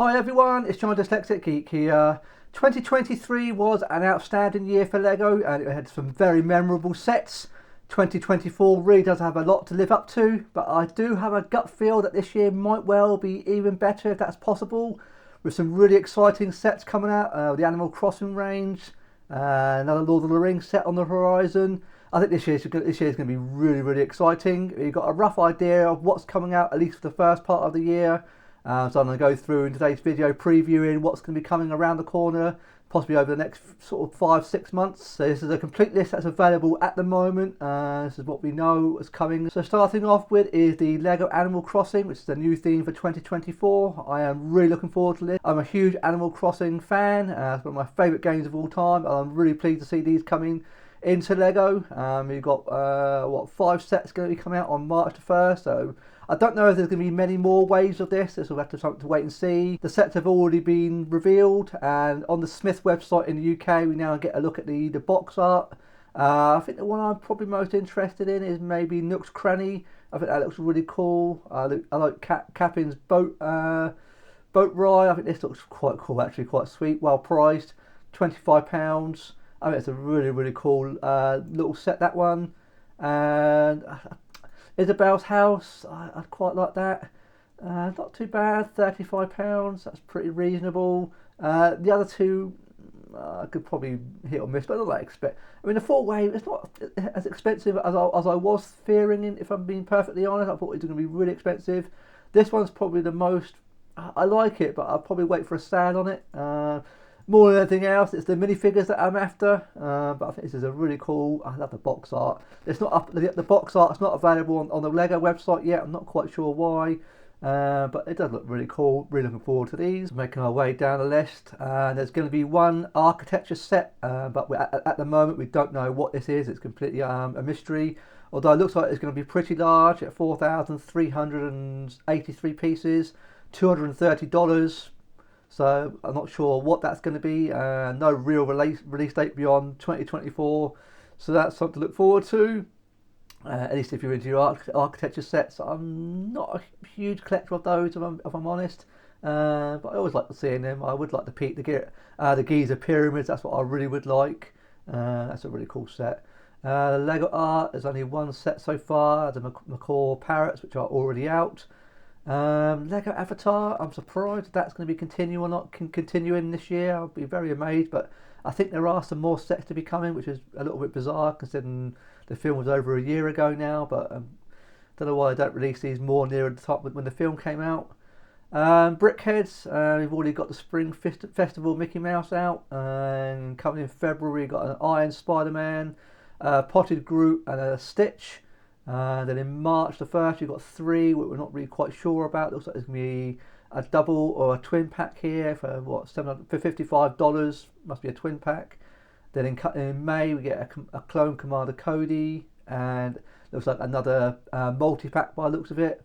Hi everyone, it's John Dyslexic Geek here. 2023 was an outstanding year for LEGO and it had some very memorable sets. 2024 really does have a lot to live up to, but I do have a gut feel that this year might well be even better if that's possible, with some really exciting sets coming out. The Animal Crossing range, another Lord of the Rings set on the horizon. I think this year's going to be really exciting. You've got a rough idea of what's coming out, at least for the first part of the year. So I'm going to go through in today's video previewing what's going to be coming around the corner, possibly over the next sort of 5-6 months. So this is a complete list that's available at the moment. This is what we know is coming. So starting off with is the LEGO Animal Crossing, which is the new theme for 2024. I am really looking forward to this. I'm a huge Animal Crossing fan. It's one of my favourite games of all time. I'm really pleased to see these coming into LEGO. We've got 5 sets going to be coming out on March the 1st. So I don't know if there's going to be many more waves of this. This will have to wait and see. The sets have already been revealed, and on the Smith website in the UK, we now get a look at the box art. I think the one I'm probably most interested in is maybe Nook's Cranny. I think that looks really cool. I like Capin's boat ride. I think this looks quite cool, actually, quite sweet, well priced, £25. I think it's a really cool little set, that one. And Isabel's house, I'd quite like that. Not too bad, £35. That's pretty reasonable. The other two, I could probably hit or miss, but not that expect. I mean, the 4-wave, it's not as expensive as I was fearing. If I'm being perfectly honest, I thought it was going to be really expensive. This one's probably the most. I like it, but I'll probably wait for a sale on it. More than anything else, it's the minifigures that I'm after. But I think this is a really cool. I love the box art. It's not up. The box art's not available on the LEGO website yet. I'm not quite sure why, but it does look really cool. Really looking forward to these. Making our way down the list. There's going to be one architecture set, but at the moment we don't know what this is. It's completely a mystery. Although it looks like it's going to be pretty large at 4,383 pieces, $230. So I'm not sure what that's going to be. No real release date beyond 2024. So that's something to look forward to. At least if you're into your architecture sets. I'm not a huge collector of those, if I'm honest. But I always like seeing them. I would like to peek the Giza pyramids. That's what I really would like. That's a really cool set. Lego art, there's only one set so far. The macaw parrots, which are already out. Lego Avatar, I'm surprised that's going to be continuing this year. I'll be very amazed, but I think there are some more sets to be coming, which is a little bit bizarre considering the film was over a year ago now, but don't know why they don't release these more near the top when the film came out. BrickHeadz, we've already got the Spring Festival Mickey Mouse out, and coming in February we've got an Iron Spider-Man, Potted Groot and a Stitch. Then in March the 1st, you've got 3 we're not really quite sure about. Looks like there's going to be a double or a twin pack here for for $55. Must be a twin pack. Then in May, we get a Clone Commander Cody, and looks like another multi pack by the looks of it.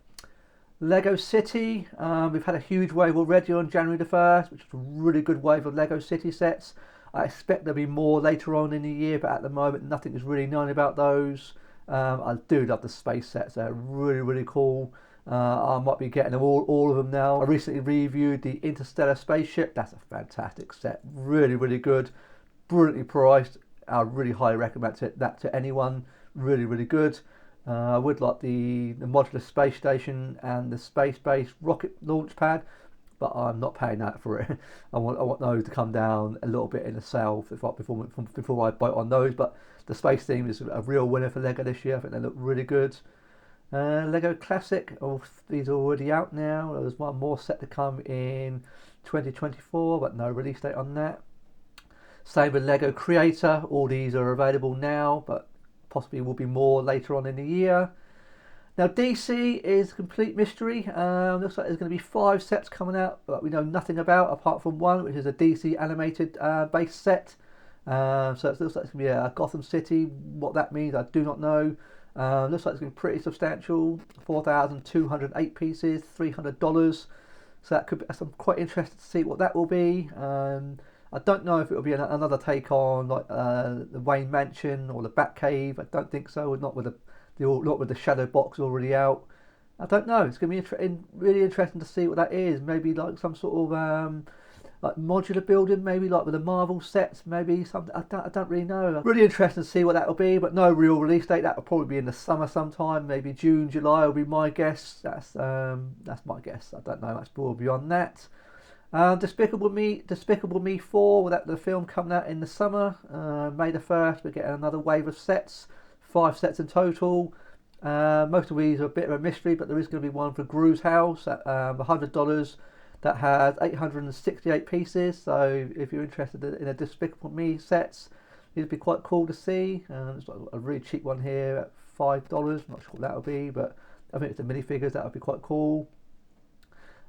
Lego City, we've had a huge wave already on January the 1st, which is a really good wave of Lego City sets. I expect there'll be more later on in the year, but at the moment, nothing is really known about those. I do love the space sets. They're really cool. I might be getting all of them now. I recently reviewed the Interstellar spaceship. That's a fantastic set. Really good. Brilliantly priced. I really highly recommend that to anyone. Really good. I would like the modular space station and the space-based rocket launch pad, but I'm not paying that for it. I want those to come down a little bit in the sale before I bite on those. But the space theme is a real winner for LEGO this year. I think they look really good. LEGO Classic, these are already out now. There's one more set to come in 2024, but no release date on that. Same with LEGO Creator. All these are available now, but possibly will be more later on in the year. Now DC is a complete mystery. Looks like there's going to be 5 sets coming out that we know nothing about, apart from one, which is a DC animated base set. So it looks like it's going to be a Gotham City. What that means, I do not know. Looks like it's going to be pretty substantial. 4,208 pieces, $300. So that could be. I'm quite interested to see what that will be. I don't know if it will be another take on like the Wayne Mansion or the Batcave. I don't think so. Not with the Shadow box already out. I don't know. It's going to be really interesting to see what that is. Maybe like some sort of like modular building, maybe like with the Marvel sets, maybe something. I don't really know. Really interested to see what that will be, but no real release date. That will probably be in the summer sometime, maybe June, July will be my guess. That's my guess. I don't know much more beyond that. Despicable Me 4. Well, that the film coming out in the summer, May the 1st. We're getting another wave of sets, 5 sets in total. Most of these are a bit of a mystery, but there is going to be one for Gru's house at $100. That has 868 pieces, so if you're interested in a Despicable Me sets, it'd be quite cool to see. There's a really cheap one here at $5. I'm not sure what that will be, but I think it's the minifigures. That would be quite cool.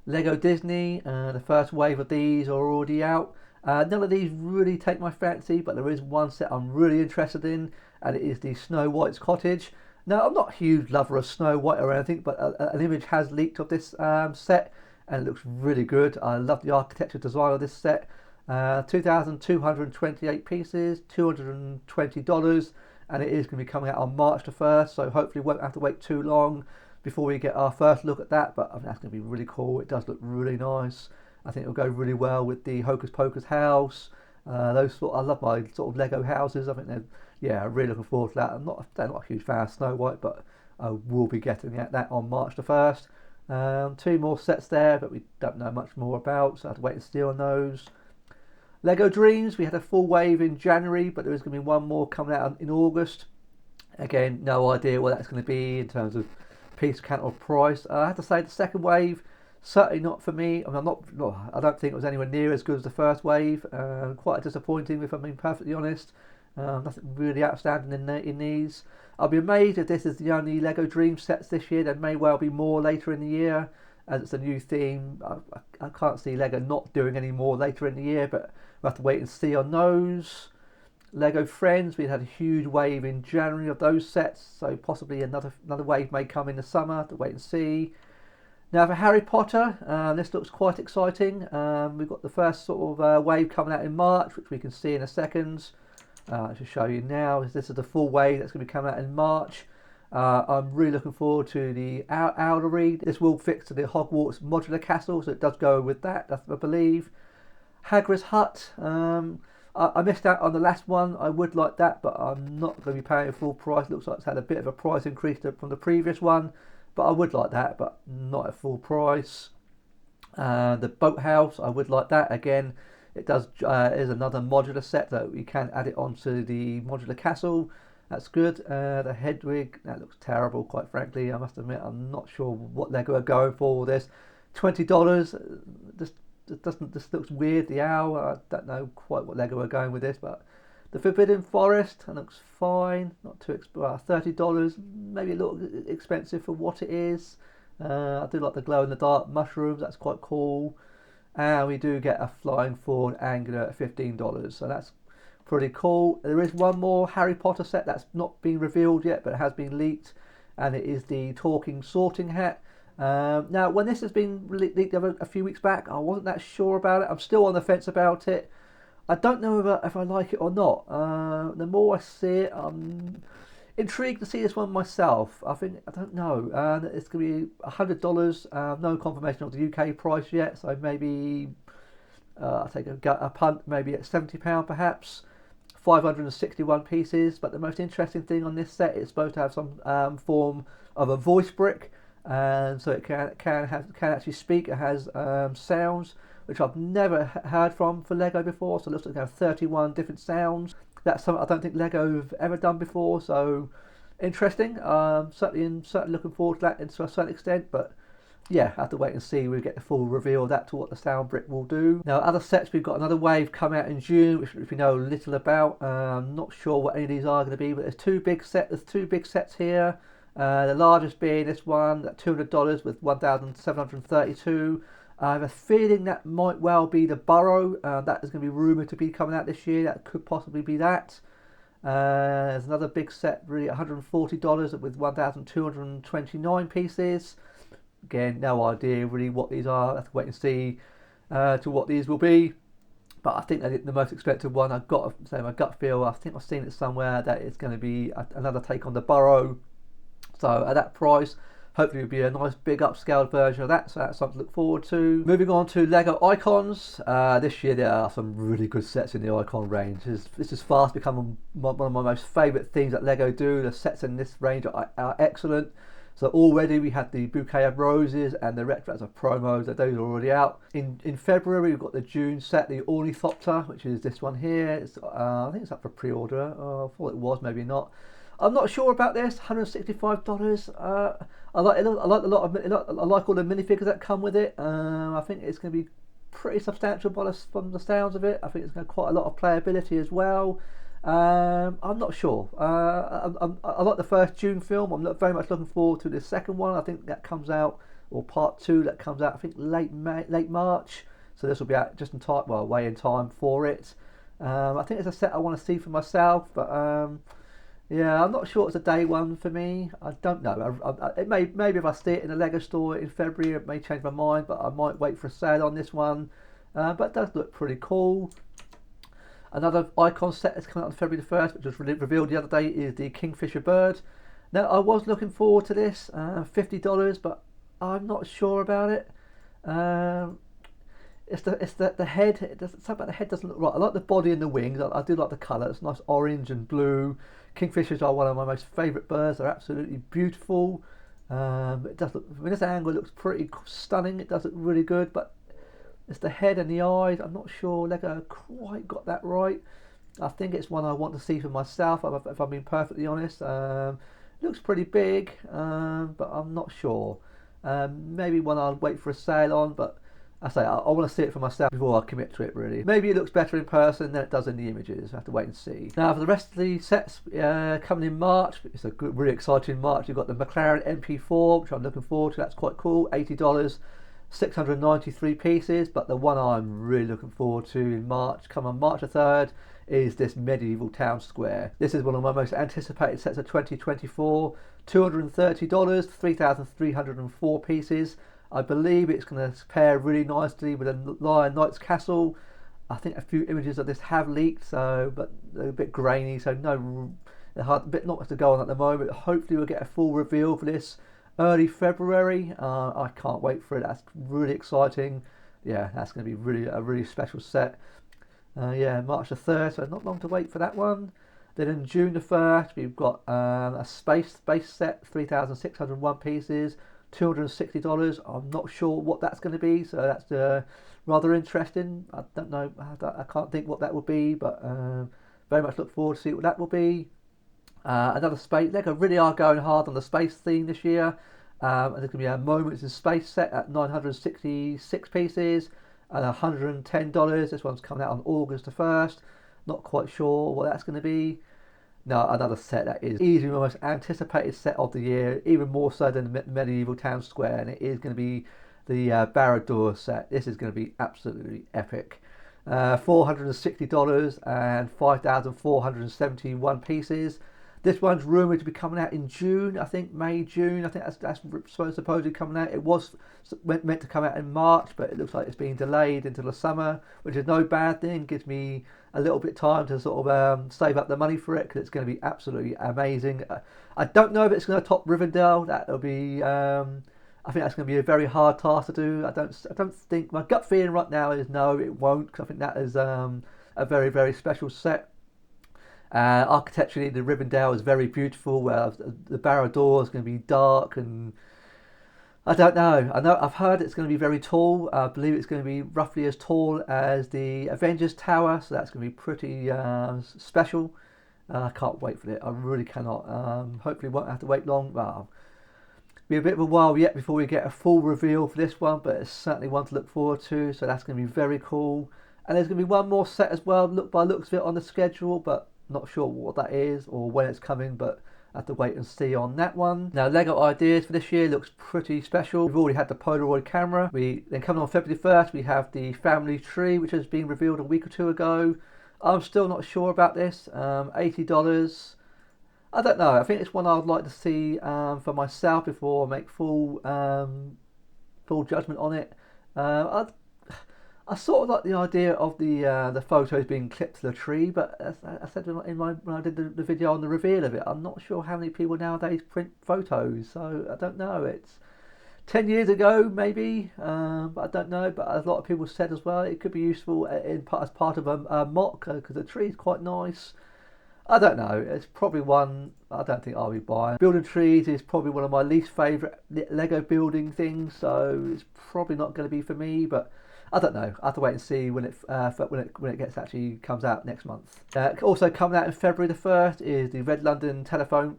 Lego Disney, the first wave of these are already out. None of these really take my fancy, but there is one set I'm really interested in, and it is the Snow White's cottage. Now, I'm not a huge lover of Snow White or anything, but an image has leaked of this set, and it looks really good. I love the architecture design of this set. 2,228 pieces, $220, and it is going to be coming out on March the 1st, so hopefully won't have to wait too long before we get our first look at that, but I think that's going to be really cool. It does look really nice. I think it'll go really well with the Hocus Pocus house. I love my sort of Lego houses. I think I'm really looking forward to that. I'm not a huge fan of Snow White, but I will be getting at that on March the 1st. 2 more sets there, but we don't know much more about, so I have to wait and see on those. Lego Dreams, we had a full wave in January, but there is going to be one more coming out in August. Again, no idea what that's going to be in terms of piece count or price. I have to say the second wave, certainly not for me. I don't think it was anywhere near as good as the first wave. Quite disappointing, if I'm being perfectly honest. Nothing really outstanding in these. I'll be amazed if this is the only Lego Dream sets this year. There may well be more later in the year, as it's a new theme. I can't see Lego not doing any more later in the year, but we'll have to wait and see on those. Lego Friends, we had a huge wave in January of those sets, so possibly another wave may come in the summer. To wait and see. Now for Harry Potter, this looks quite exciting. We've got the first sort of wave coming out in March, which we can see in a second. I should show you now. This is the full wave that's going to be coming out in March. I'm really looking forward to the Owlery. This will fix to the Hogwarts modular castle, so it does go with that, I believe. Hagrid's Hut. I missed out on the last one. I would like that, but I'm not going to be paying full price. It looks like it's had a bit of a price increase from the previous one, but I would like that, but not at full price. The Boathouse, I would like that. Again, it does is another modular set that we can add it onto the modular castle. That's good. The Hedwig, that looks terrible, quite frankly. I must admit, I'm not sure what Lego are going for with this. $20. This looks weird. The owl, I don't know quite what Lego are going with this, but the Forbidden Forest, that looks fine. Not too $30, maybe a little expensive for what it is. I do like the glow in the dark mushrooms. That's quite cool. And we do get a Flying Ford Angular at $15, so that's pretty cool. There is one more Harry Potter set that's not been revealed yet, but it has been leaked, and it is the Talking Sorting Hat. Now, when this has been leaked a few weeks back, I wasn't that sure about it. I'm still on the fence about it. I don't know if I like it or not. The more I see it, I'm intrigued to see this one myself. I don't know. It's going to be $100. No confirmation of the UK price yet, so maybe I'll take a punt, maybe at £70 perhaps. 561 pieces, but the most interesting thing on this set is supposed to have some form of a voice brick, and so it can actually speak. It has sounds which I've never heard from for Lego before, so it looks like they have 31 different sounds. That's something I don't think Lego have ever done before, so interesting. Certainly looking forward to that to a certain extent, but yeah, I have to wait and see. We'll get the full reveal of that to what the sound brick will do. Now, other sets, we've got another wave come out in June, which we know little about. Not sure what any of these are going to be, but there's two big sets here. The largest being this one at $200 with 1,732. I have a feeling that might well be the Burrow. That is going to be rumoured to be coming out this year. That could possibly be that. There's another big set, really $140 with 1,229 pieces. Again, no idea really what these are. I have to wait and see to what these will be. But I think that the most expensive one, I've got to say my gut feel, I think I've seen it somewhere, that it's going to be another take on the Burrow. So at that price, Hopefully it'll be a nice big upscaled version of that, so that's something to look forward to. Moving on to Lego Icons. This year there are some really good sets in the Icon range. This is fast becoming one of my most favourite things that Lego do. The sets in this range are excellent. So already we had the Bouquet of Roses and the Retroactive promos, those are already out. In February we've got the June set, the Ornithopter, which is this one here. I think it's up for pre-order. I thought it was, maybe not. I'm not sure about this. $165. I like all the minifigures that come with it. I think it's going to be pretty substantial from the sounds of it. I think it's going to have quite a lot of playability as well. I'm not sure. I like the first June film. I'm very much looking forward to the second one. I think that comes out, or part 2 that comes out, I think late March. So this will be out just in time, well, way in time for it. I think it's a set I want to see for myself, but yeah, I'm not sure it's a day one for me. I don't know. Maybe if I see it in a Lego store in February, it may change my mind, but I might wait for a sale on this one. But it does look pretty cool. Another Icon set that's coming out on February the 1st, which was revealed the other day, is the Kingfisher bird. Now, I was looking forward to this, $50, but I'm not sure about it. It's the head. Something about the head doesn't look right. I like the body and the wings. I do like the colour. It's nice orange and blue. Kingfishers are one of my most favourite birds. They're absolutely beautiful. It does look, from this angle, it looks pretty stunning. It does look really good, but it's the head and the eyes. I'm not sure Lego quite got that right. I think it's one I want to see for myself, if I'm being perfectly honest. Looks pretty big, but I'm not sure. Maybe one I'll wait for a sale on, but I want to see it for myself before I commit to it, really. Maybe it looks better in person than it does in the images. I have to wait and see. Now, for the rest of the sets coming in March, it's a good, really exciting March. You've got the McLaren MP4, which I'm looking forward to. That's quite cool. $80. 693 pieces, but the one I'm really looking forward to in March, come on March the 3rd, is this medieval town square. This is one of my most anticipated sets of 2024. $230, 3,304 pieces. I believe it's going to pair really nicely with a Lion Knight's Castle. I think a few images of this have leaked, but they're a bit grainy, so not much to go on at the moment. Hopefully we'll get a full reveal for this early February. I can't wait for it. That's really exciting. Yeah, that's going to be a really special set. Yeah, March the 3rd, so not long to wait for that one. Then in June the 1st, we've got a space set, 3,601 pieces, $260. I'm not sure what that's going to be, so that's rather interesting. I don't know. I can't think what that will be, but very much look forward to see what that will be. Another space. Lego really are going hard on the space theme this year. And there's going to be a Moments in Space set at 966 pieces and $110. This one's coming out on August the 1st. Not quite sure what that's going to be. No, another set that is easily the most anticipated set of the year, even more so than the Medieval Town Square, and it is going to be the Barad-dûr set. This is going to be absolutely epic. $460 and 5,471 pieces. This one's rumoured to be coming out in June, I think May, June. I think that's supposedly coming out. It was meant to come out in March, but it looks like it's being delayed into the summer, which is no bad thing. Gives me a little bit of time to sort of save up the money for it, because it's going to be absolutely amazing. I don't know if it's going to top Rivendell. That'll be. I think that's going to be a very hard task to do. I don't think, my gut feeling right now is no, it won't, because I think that is a very, very special set. Architecturally, the Rivendell is very beautiful, whereas the Barad-dûr is going to be dark, and I don't know. I've heard it's going to be very tall. I believe it's going to be roughly as tall as the Avengers Tower, so that's going to be pretty special. I can't wait for it. I really cannot. Hopefully, won't have to wait long. Well, be a bit of a while yet before we get a full reveal for this one, but it's certainly one to look forward to. So that's going to be very cool. And there's going to be one more set as well. Looks of it on the schedule, but not sure what that is or when it's coming, but I have to wait and see on that one. Now, Lego ideas for this year looks pretty special. We've already had the Polaroid camera. Then coming on February 1st, we have the family tree, which has been revealed a week or two ago. I'm still not sure about this. $80. I don't know. I think it's one I would like to see for myself before I make full judgment on it. I sort of like the idea of the photos being clipped to the tree, but as I said when I did the video on the reveal of it, I'm not sure how many people nowadays print photos, so I don't know. It's 10 years ago maybe, but I don't know. But a lot of people said as well it could be useful as part of a mock, because the tree is quite nice. I don't know. It's probably one I don't think I'll be buying. Building trees is probably one of my least favourite Lego building things, so it's probably not going to be for me. But I don't know. I have to wait and see when it gets actually comes out next month. Also coming out in February the 1st is the Red London telephone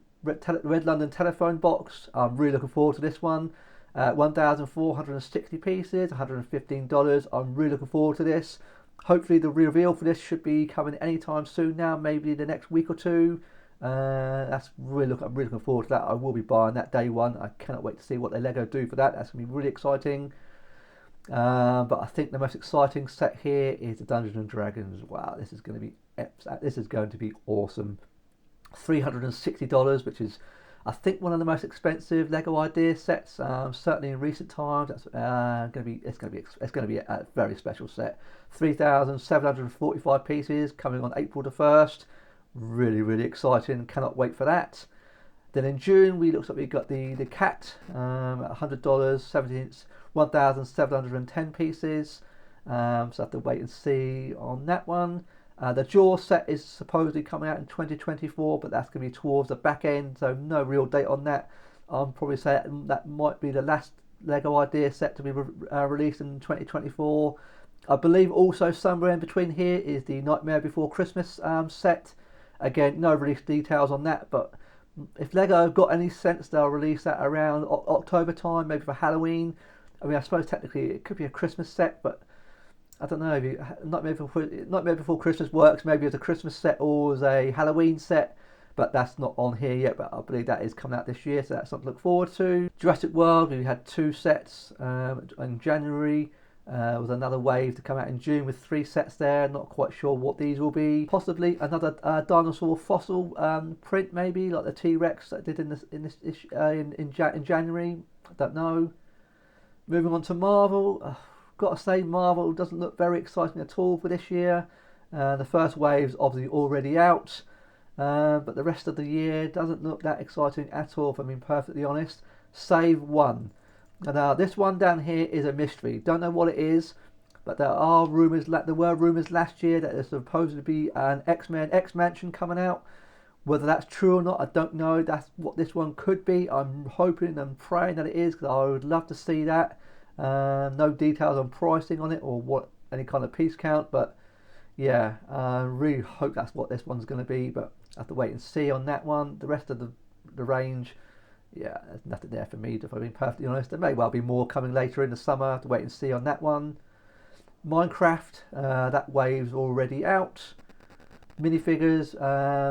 box. I'm really looking forward to this one. 1,460 pieces, $115. I'm really looking forward to this. Hopefully the reveal for this should be coming anytime soon now, maybe the next week or two. I'm really looking forward to that. I will be buying that day one. I cannot wait to see what they Lego do for that. That's going to be really exciting. But I think the most exciting set here is the Dungeons and Dragons. Wow, this is going to be awesome. $360, which is I think one of the most expensive Lego idea sets, certainly in recent times. It's going to be a very special set. 3,745 pieces coming on April the 1st. Really, really exciting. Cannot wait for that. Then in June we got the cat at $100, 1,710 pieces. So I have to wait and see on that one. The Jaw set is supposedly coming out in 2024, but that's going to be towards the back end, so no real date on that. I'll probably say that might be the last Lego idea set to be released in 2024. I believe also somewhere in between here is the Nightmare Before Christmas set. Again, no release details on that, but if Lego have got any sense, they'll release that around October time, maybe for Halloween. I mean, I suppose technically it could be a Christmas set, but I don't know. Nightmare Before Christmas works maybe as a Christmas set or as a Halloween set, but that's not on here yet. But I believe that is coming out this year, so that's something to look forward to. Jurassic World, we had 2 sets in January. With another wave to come out in June with 3 sets there. Not quite sure what these will be. Possibly another dinosaur fossil print, maybe like the T-Rex that did in January. I don't know. Moving on to Marvel. Got to say, Marvel doesn't look very exciting at all for this year. The first wave's obviously already out, but the rest of the year doesn't look that exciting at all, if I'm being perfectly honest. Save one. Now this one down here is a mystery. Don't know what it is, but there were rumours last year that there's supposed to be an X-Men X-Mansion coming out. Whether that's true or not, I don't know. That's what this one could be. I'm hoping and praying that it is, because I would love to see that. No details on pricing on it or what any kind of piece count, but yeah, I really hope that's what this one's going to be, but I have to wait and see on that one. The rest of the range, yeah, there's nothing there for me, if I'm being perfectly honest. There may well be more coming later in the summer. I have to wait and see on that one. Minecraft, that wave's already out. Minifigures,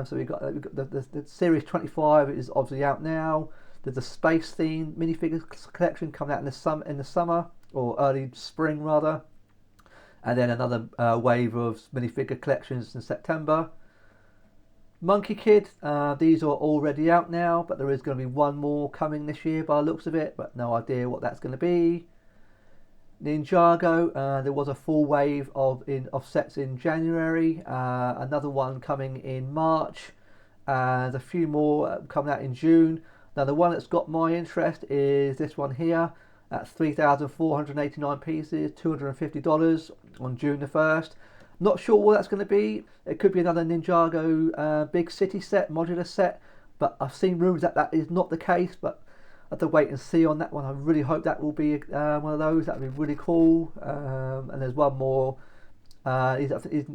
so we've got the Series 25 is obviously out now. There's a space themed minifigure collection coming out in the summer, or early spring rather, and then another wave of minifigure collections in September. Monkey Kid, these are already out now, but there is going to be one more coming this year by the looks of it, but no idea what that's going to be. Ninjago, there was a full wave of sets in January, another one coming in March, and a few more coming out in June. Now the one that's got my interest is this one here at 3,489 pieces, $250 on June the 1st. Not sure what that's going to be. It could be another Ninjago big city set, modular set, but I've seen rumours that is not the case, but I have to wait and see on that one. I really hope that will be one of those. That would be really cool. And there's one more. These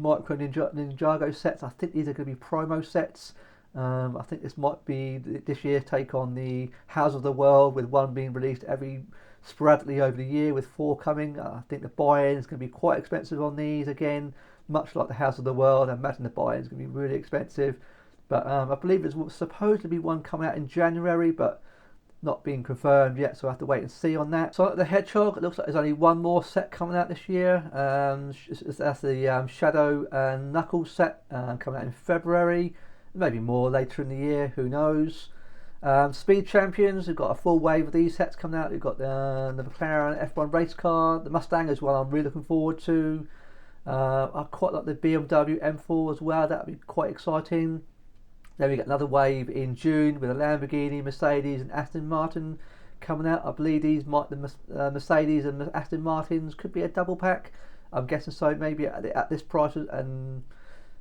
micro Ninjago sets. I think these are going to be promo sets. I think this might be this year's take on the House of the World, with one being released every sporadically over the year, with 4 coming. I think the buy-in is going to be quite expensive on these again, much like the House of the World. I imagine the buy-in is going to be really expensive, but I believe there's supposed to be one coming out in January, but not being confirmed yet, so I have to wait and see on that. Sonic the Hedgehog, it looks like there's only one more set coming out this year. That's the Shadow and Knuckles set coming out in February. Maybe more later in the year, who knows. Speed Champions, we've got a full wave of these sets coming out. We've got the McLaren F1 race car, the Mustang as well, I'm really looking forward to. I quite like the BMW M4 as well, that would be quite exciting. Then we get another wave in June with a Lamborghini, Mercedes and Aston Martin coming out. I believe the Mercedes and Aston Martins could be a double pack. I'm guessing so, maybe at this price, and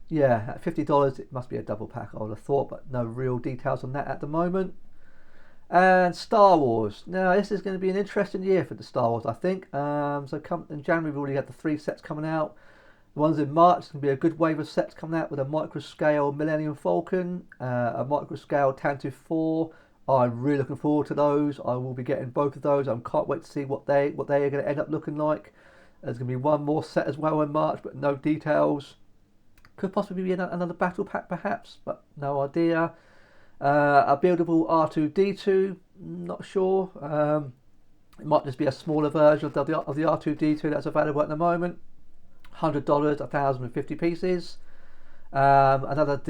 yeah, at $50 it must be a double pack, I would have thought, but no real details on that at the moment. And Star Wars. Now this is going to be an interesting year for the Star Wars, I think. So in January we've already had the 3 sets coming out. The ones in March, it's going to be a good wave of sets coming out with a micro scale Millennium Falcon, a micro scale Tantu 4. I'm really looking forward to those. I will be getting both of those. I can't wait to see what they are going to end up looking like. There's going to be one more set as well in March, but no details. Could possibly be another battle pack perhaps, but no idea. A buildable R2-D2, not sure. It might just be a smaller version of the R2-D2 that's available at the moment. $100, 1,050 pieces. Another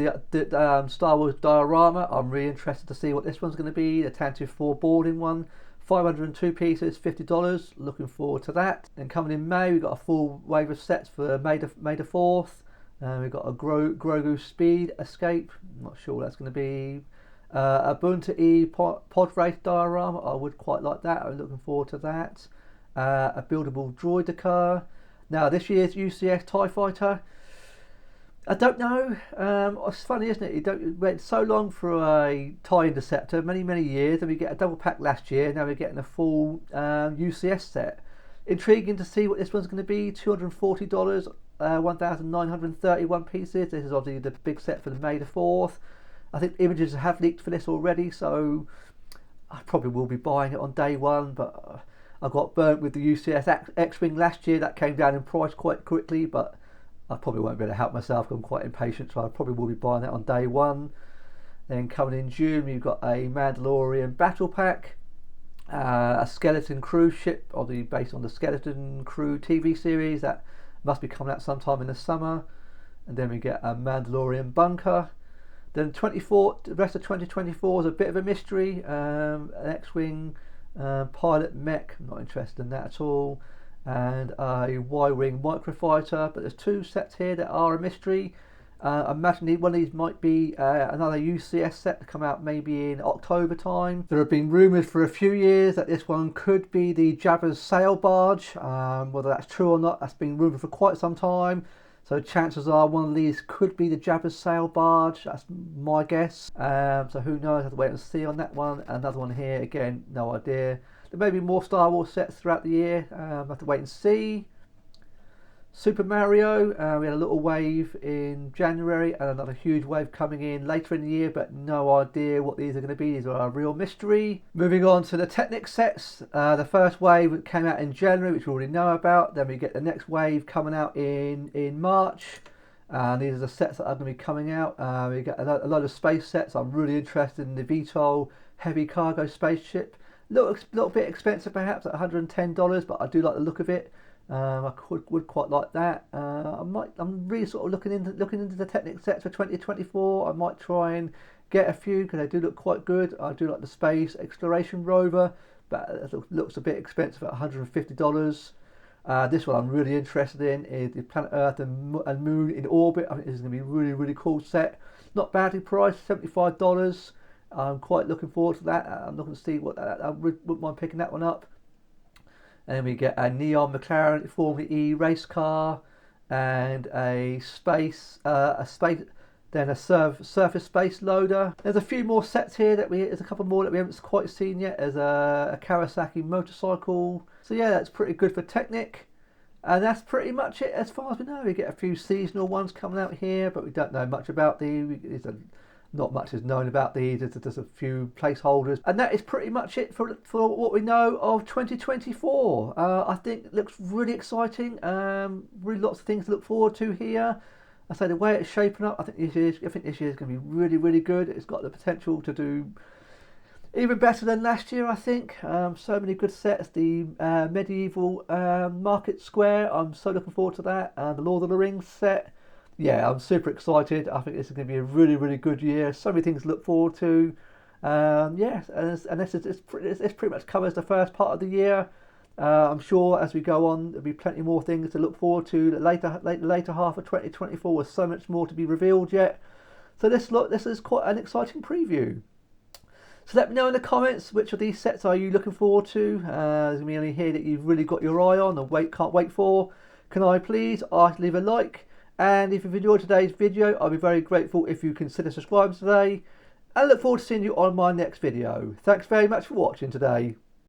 Star Wars diorama. I'm really interested to see what this one's going to be. The Tantu 4 boarding one. 502 pieces, $50. Looking forward to that. And coming in May, we've got a full wave of sets for May the 4th. We've got a Grogu Speed Escape. I'm not sure what that's going to be. A Bunta E Pod Race diorama. I would quite like that. I'm looking forward to that. A buildable Droideka. Now this year's UCS TIE Fighter, I don't know. It's funny, isn't it? It went so long for a TIE Interceptor, many years, and we get a double pack last year. Now we're getting a full UCS set. Intriguing to see what this one's going to be. $240, 1,931 pieces. This is obviously the big set for the May the 4th. I think images have leaked for this already, so I probably will be buying it on day one, but I got burnt with the UCS X-Wing last year. That came down in price quite quickly, but I probably won't be able to help myself. I'm quite impatient, so I probably will be buying that on day one. Then coming in June, we've got a Mandalorian Battle Pack, a Skeleton Crew ship, obviously based on the Skeleton Crew TV series. That must be coming out sometime in the summer. And then we get a Mandalorian Bunker. Then the rest of 2024 is a bit of a mystery. An X-Wing pilot mech, I'm not interested in that at all, and a Y-wing microfighter. But there's 2 sets here that are a mystery. I imagine one of these might be another UCS set to come out maybe in October time. There have been rumours for a few years that this one could be the Jabba's sail barge. Whether that's true or not, that's been rumoured for quite some time. So chances are one of these could be the Jabba's sail barge. That's my guess. So who knows? I have to wait and see on that one. Another one here, again, no idea. There may be more Star Wars sets throughout the year. I have to wait and see. Super Mario, we had a little wave in January and another huge wave coming in later in the year, but no idea what these are going to be. These are a real mystery. Moving on to the Technic sets. The first wave came out in January, which we already know about. Then we get the next wave coming out in March. These are the sets that are going to be coming out. We get a lot of space sets. I'm really interested in the VTOL heavy cargo spaceship. Little bit expensive perhaps at $110, but I do like the look of it. I would quite like that. I'm really sort of looking into the Technic sets for 2024. I might try and get a few because they do look quite good. I do like the space exploration rover, but it looks a bit expensive at $150. This one I'm really interested in is the Planet Earth and Moon in orbit. I think this is going to be a really cool set. Not badly priced, $75. I'm quite looking forward to that. I'm looking to see what I wouldn't mind picking that one up. And then we get a Neon McLaren Formula E race car and a surface space loader. There's a few more sets here there's a couple more that we haven't quite seen yet. There's a Kawasaki motorcycle. So yeah, that's pretty good for Technic. And that's pretty much it as far as we know. We get a few seasonal ones coming out here, but we don't know much about these. Not much is known about these. There's a few placeholders, and that is pretty much it for what we know of 2024. I think it looks really exciting. Really lots of things to look forward to here. I say the way it's shaping up, I think this year is going to be really good. It's got the potential to do even better than last year, I think. So many good sets. The medieval Market Square, I'm so looking forward to that. The Lord of the Rings set. Yeah, I'm super excited. I think this is going to be a really good year. So many things to look forward to. Yeah, and this pretty much covers the first part of the year. I'm sure as we go on, there'll be plenty more things to look forward to. The later half of 2024 with so much more to be revealed yet. So this is quite an exciting preview. So let me know in the comments which of these sets are you looking forward to. There's going to be any here that you've really got your eye on and can't wait for. Can I please ask leave a like? And if you've enjoyed today's video, I'll be very grateful if you consider subscribing today. And look forward to seeing you on my next video. Thanks very much for watching today.